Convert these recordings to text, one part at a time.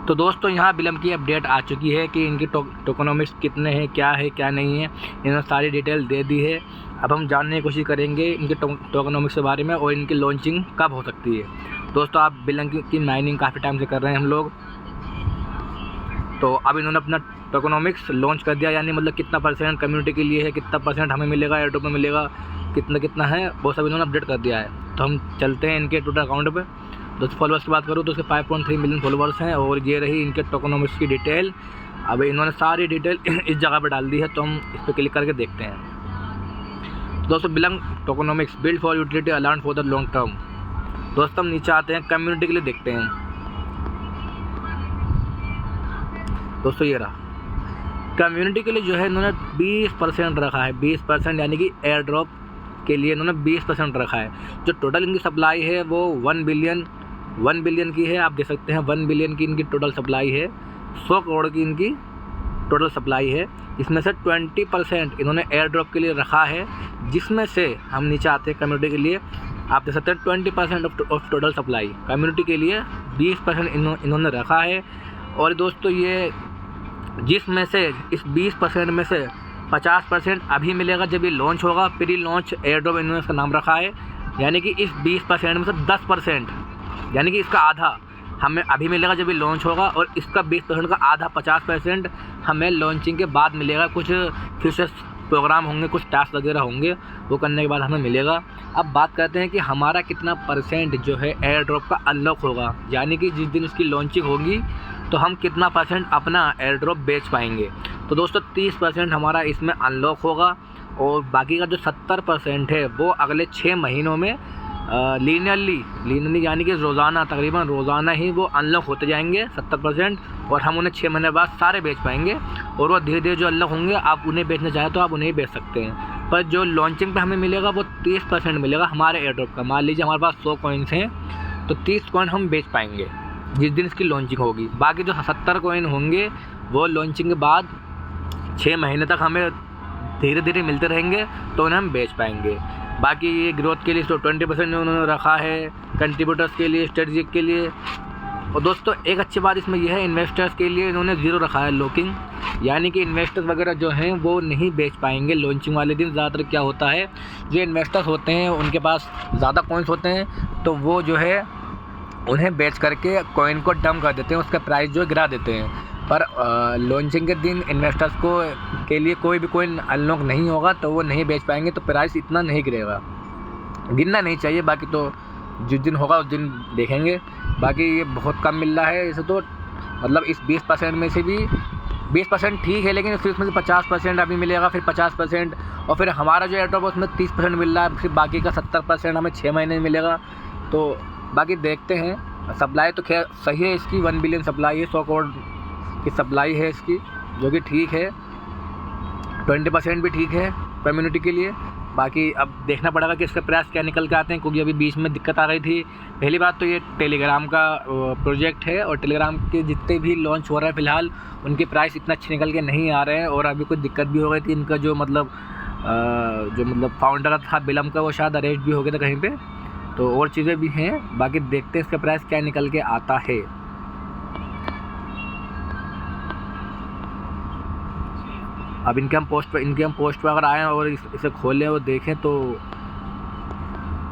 तो दोस्तों यहाँ बिलम की अपडेट आ चुकी है कि इनकी टोकनोमिक्स कितने हैं, क्या है क्या नहीं है, इन्होंने सारी डिटेल दे दी है। अब हम जानने की कोशिश करेंगे इनके टोकनोमिक्स के बारे में और इनकी लॉन्चिंग कब हो सकती है। दोस्तों आप बिलम की माइनिंग काफ़ी टाइम से कर रहे हैं हम लोग, तो अब इन्होंने अपना टोकनोमिक्स लॉन्च कर दिया, यानी मतलब कितना परसेंट कम्युनिटी के लिए है, कितना परसेंट हमें मिलेगा, एयरड्रॉप में मिलेगा, कितना कितना है, वो सब इन्होंने अपडेट कर दिया है। तो हम चलते हैं इनके ट्विटर अकाउंट पे। दोस्तों फॉलोअर्स की बात करूँ तो उसके 5.3 मिलियन फॉलोअर्स हैं और ये रही इनके टोकनोमिक्स की डिटेल। अब इन्होंने सारी डिटेल इस जगह पर डाल दी है, तो हम इस पर क्लिक करके देखते हैं। तो दोस्तों बिलम tokenomics build for utility allowed for the long term. दोस्तों हम नीचे आते हैं, कम्युनिटी के लिए देखते हैं। दोस्तों ये रहा कम्युनिटी के लिए जो है इन्होंने 20% रखा है, 20%, यानी कि एयर ड्रॉप के लिए इन्होंने 20% रखा है। जो टोटल इनकी सप्लाई है वो 1 बिलियन की है। आप देख सकते हैं 1 बिलियन की इनकी टोटल सप्लाई है, 100 करोड़ की इनकी टोटल सप्लाई है। इसमें से 20% इन्होंने एयर ड्रॉप के लिए रखा है, जिसमें से हम नीचे आते हैं कम्युनिटी के लिए। आप देख सकते हैं 20% ऑफ टोटल सप्लाई कम्युनिटी के लिए 20% इन्होंने रखा है। और दोस्तों ये जिसमें से इस 20% में से 50% अभी मिलेगा जब ये लॉन्च होगा, प्री लॉन्च एयर ड्रॉप इन्होंने इसका नाम रखा है। यानी कि इस 20% में से 10%, यानी कि इसका आधा हमें अभी मिलेगा जब ये लॉन्च होगा, और इसका 20% का आधा 50% हमें लॉन्चिंग के बाद मिलेगा। कुछ फ्यूचर प्रोग्राम होंगे, कुछ टास्क वगैरह होंगे, वो करने के बाद हमें मिलेगा। अब बात करते हैं कि हमारा कितना परसेंट जो है एयर ड्रॉप का अनलॉक होगा, यानी कि जिस दिन इसकी लॉन्चिंग होगी तो हम कितना परसेंट अपना एयर ड्रॉप बेच पाएंगे। तो दोस्तों 30% हमारा इसमें अनलॉक होगा, और बाकी का जो 70% है वो अगले 6 महीनों में लीनियरली यानी कि रोज़ाना, तकरीबन रोज़ाना ही वो अनलॉक होते जाएंगे 70%, और हम उन्हें 6 महीने बाद सारे बेच पाएंगे। और वो धीरे धीरे जो अनलॉक होंगे, आप उन्हें बेचना चाहें तो आप उन्हें बेच सकते हैं। पर जो लॉन्चिंग पे हमें मिलेगा वो 30% मिलेगा हमारे एयर ड्रॉप का। मान लीजिए हमारे पास 100 कॉइन्स हैं, तो 30 कॉइन हम बेच पाएंगे जिस दिन इसकी लॉन्चिंग होगी। बाकी जो 70 कॉइन होंगे वो लॉन्चिंग के बाद 6 महीने तक हमें धीरे धीरे मिलते रहेंगे, तो उन्हें हम बेच पाएंगे। बाकी ये ग्रोथ के लिए तो 20% उन्होंने रखा है, कंट्रीब्यूटर्स के लिए, स्ट्रेटजिक के लिए। और दोस्तों एक अच्छी बात इसमें यह है, इन्वेस्टर्स के लिए इन्होंने 0 रखा है लॉकिंग, यानी कि इन्वेस्टर्स वगैरह जो हैं वो नहीं बेच पाएंगे लॉन्चिंग वाले दिन। ज़्यादातर क्या होता है, जो इन्वेस्टर्स होते हैं उनके पास ज़्यादा कॉइन्स होते हैं, तो वो जो है उन्हें बेच करके कॉइन को डंप कर देते हैं, उसका प्राइस जो गिरा देते हैं। पर लॉन्चिंग के दिन इन्वेस्टर्स को के लिए कोई भी कॉइन अनलॉक नहीं होगा, तो वो नहीं बेच पाएंगे, तो प्राइस इतना नहीं गिरेगा, गिरना नहीं चाहिए। बाकी तो जिस दिन होगा उस दिन देखेंगे। बाकी ये बहुत कम मिल रहा है इसे, तो मतलब इस 20% में से भी 20% ठीक है, लेकिन फिर उसमें से 50% अभी मिलेगा, फिर 50%, और फिर हमारा जो एयरड्रॉप है उसमें 30% मिल रहा है, फिर बाकी का 70% हमें 6 महीने में मिलेगा। तो बाकी देखते हैं। सप्लाई तो खैर सही है इसकी, 1 बिलियन सप्लाई है, 100 करोड़ की सप्लाई है इसकी, जो कि ठीक है। 20% भी ठीक है कम्युनिटी के लिए। बाकी अब देखना पड़ेगा कि इसका प्राइस क्या निकल के आते हैं, क्योंकि अभी बीच में दिक्कत आ गई थी। पहली बात तो ये टेलीग्राम का प्रोजेक्ट है, और टेलीग्राम के जितने भी लॉन्च हो रहे हैं फ़िलहाल उनके प्राइस इतना अच्छे निकल के नहीं आ रहे हैं। और अभी कुछ दिक्कत भी हो गई थी, इनका जो मतलब फाउंडर था बिलम का, वो शायद अरेस्ट भी हो गया था कहीं पर, तो और चीज़ें भी हैं। बाकी देखते हैं इसका प्राइस क्या निकल के आता है। अब इनके हम पोस्ट पर अगर आएँ और इसे खोलें और देखें, तो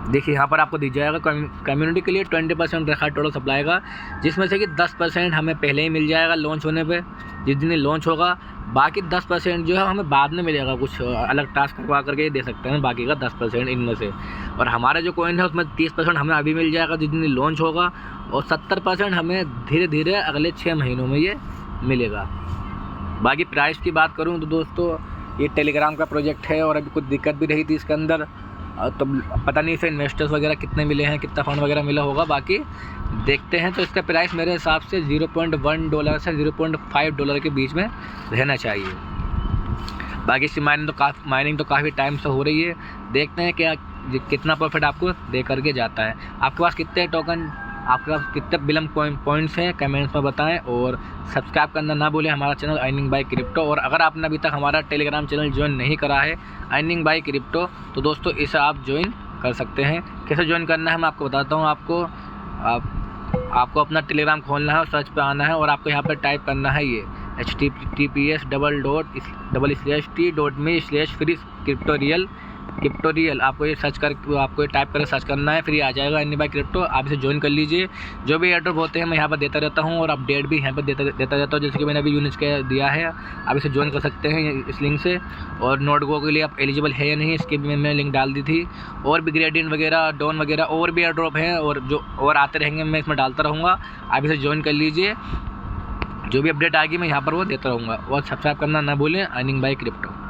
देखिए यहाँ पर आपको दिख जाएगा कम्युनिटी के लिए 20% रखा है टोटल सप्लाई का, जिसमें से कि 10% हमें पहले ही मिल जाएगा लॉन्च होने पे, जिस दिन लॉन्च होगा। बाकी 10% जो है हमें बाद में मिलेगा, कुछ अलग टास्क करवा करके दे सकते हैं बाकी का 10% इनमें से। और हमारा जो कॉइन है उसमें 30% हमें अभी मिल जाएगा जिस दिन लॉन्च होगा, और 70% हमें धीरे धीरे अगले 6 महीनों में ये मिलेगा। बाकी प्राइस की बात करूं तो दोस्तों ये टेलीग्राम का प्रोजेक्ट है, और अभी कुछ दिक्कत भी रही थी इसके अंदर, तो पता नहीं इसे इन्वेस्टर्स वगैरह कितने मिले हैं, कितना फंड वगैरह मिला होगा। बाकी देखते हैं। तो इसका प्राइस मेरे हिसाब से $0.1 से $0.5 के बीच में रहना चाहिए। बाकी इसकी माइनिंग तो काफ़ी टाइम से हो रही है। देखते हैं क्या कितना प्रॉफिट आपको दे करके जाता है। आपके पास कितने टोकन, आपके पास कितने बिलम पॉइंट्स हैं, कमेंट्स में बताएं। और सब्सक्राइब करना ना भूलें हमारा चैनल अर्निंग बाय क्रिप्टो। और अगर आपने अभी तक हमारा टेलीग्राम चैनल ज्वाइन नहीं करा है अर्निंग बाय क्रिप्टो, तो दोस्तों इसे आप ज्वाइन कर सकते हैं। कैसे ज्वाइन करना है मैं आपको बताता हूँ। आप आपको अपना टेलीग्राम खोलना है और सर्च पे आना है और आपको यहाँ पर टाइप करना है ये https://t.me/free क्रिप्टोरियल। आपको ये सर्च कर आपको ये टाइप करके सर्च करना है, फ्री आ जाएगा एनी बाय क्रिप्टो। आप इसे ज्वाइन कर लीजिए। जो भी एयरड्रॉप होते हैं मैं यहाँ पर देता रहता हूँ और अपडेट भी यहाँ पर देता रहता हूँ, जैसे कि मैंने अभी यूनिस का दिया है। आप इसे ज्वाइन कर सकते हैं इस लिंक से। और नोट गो के लिए आप एलिजिबल है या नहीं इसकी भी मैंने लिंक डाल दी थी। और भी ग्रेडियंट वगैरह, डॉन वगैरह और भी एयरड्रॉप हैं और जो और आते रहेंगे मैं इसमें डालता रहूँगा। आप इसे ज्वाइन कर लीजिए। जो भी अपडेट आएगी मैं यहाँ पर वो देता रहूँगा। और सब्सक्राइब करना ना भूलें अर्निंग बाय क्रिप्टो।